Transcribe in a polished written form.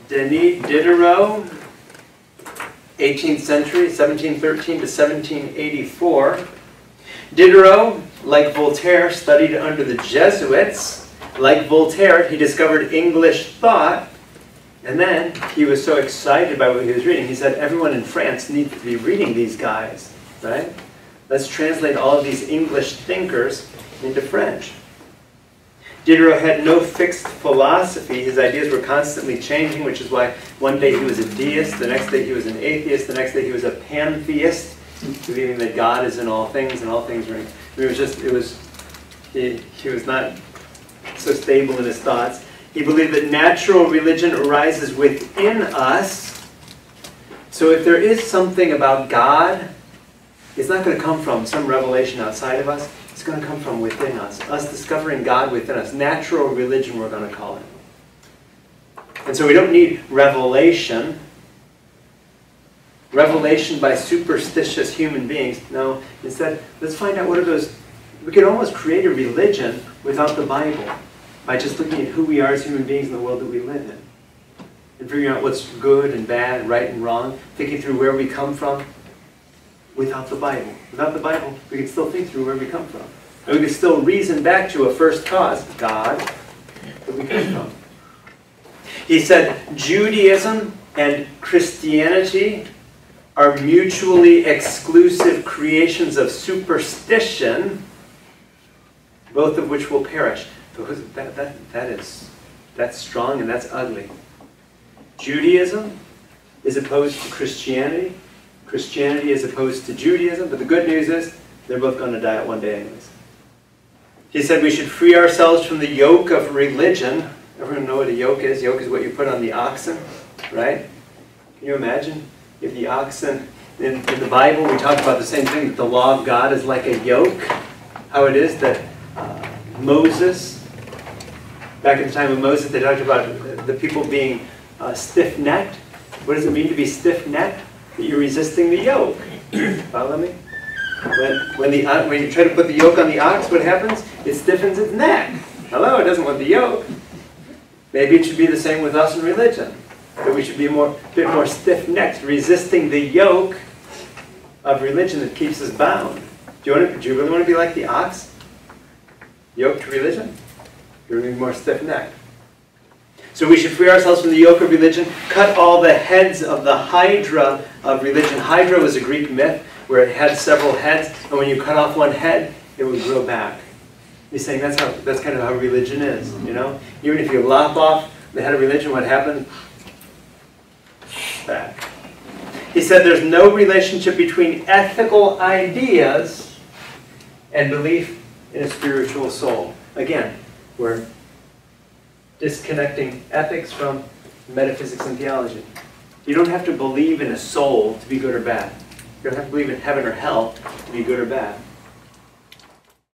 Denis Diderot, 18th century, 1713 to 1784. Diderot, like Voltaire, studied under the Jesuits. Like Voltaire, he discovered English thought, and then he was so excited by what he was reading, he said, everyone in France needs to be reading these guys, right? Let's translate all of these English thinkers into French. Diderot had no fixed philosophy. His ideas were constantly changing, which is why one day he was a deist, the next day he was an atheist, the next day he was a pantheist, believing that God is in all things and all things are in. He was not so stable in his thoughts. He believed that natural religion arises within us. So if there is something about God, it's not going to come from some revelation outside of us. It's going to come from within us discovering God within us. Natural religion, we're going to call it. And so we don't need revelation. Revelation by superstitious human beings. No, instead, let's find out what are those. We could almost create a religion without the Bible by just looking at who we are as human beings in the world that we live in. And figuring out what's good and bad, right and wrong, thinking through where we come from. Without the Bible. Without the Bible, we can still think through where we come from. And we can still reason back to a first cause, God, where we come from. He said, Judaism and Christianity are mutually exclusive creations of superstition, both of which will perish. That's strong and that's ugly. Judaism is opposed to Christianity. Christianity is opposed to Judaism, but the good news is they're both going to die at one day anyways. He said we should free ourselves from the yoke of religion. Everyone know what a yoke is? Yoke is what you put on the oxen, right? Can you imagine if the oxen, in the Bible we talk about the same thing, that the law of God is like a yoke. How it is that Moses, back in the time of Moses, they talked about the people being stiff-necked. What does it mean to be stiff-necked? That you're resisting the yoke. Follow me? When you try to put the yoke on the ox, what happens? It stiffens its neck. Hello, it doesn't want the yoke. Maybe it should be the same with us in religion. That we should be a bit more stiff-necked, resisting the yoke of religion that keeps us bound. Do you really want to be like the ox? Yoked to religion? You're going to be more stiff-necked. So we should free ourselves from the yoke of religion, cut all the heads of the hydra of religion. Hydra was a Greek myth where it had several heads, and when you cut off one head, it would grow back. He's saying that's kind of how religion is, you know? Even if you lop off the head of religion, what happened? Back. He said there's no relationship between ethical ideas and belief in a spiritual soul. Again, we're disconnecting ethics from metaphysics and theology. You don't have to believe in a soul to be good or bad. You don't have to believe in heaven or hell to be good or bad.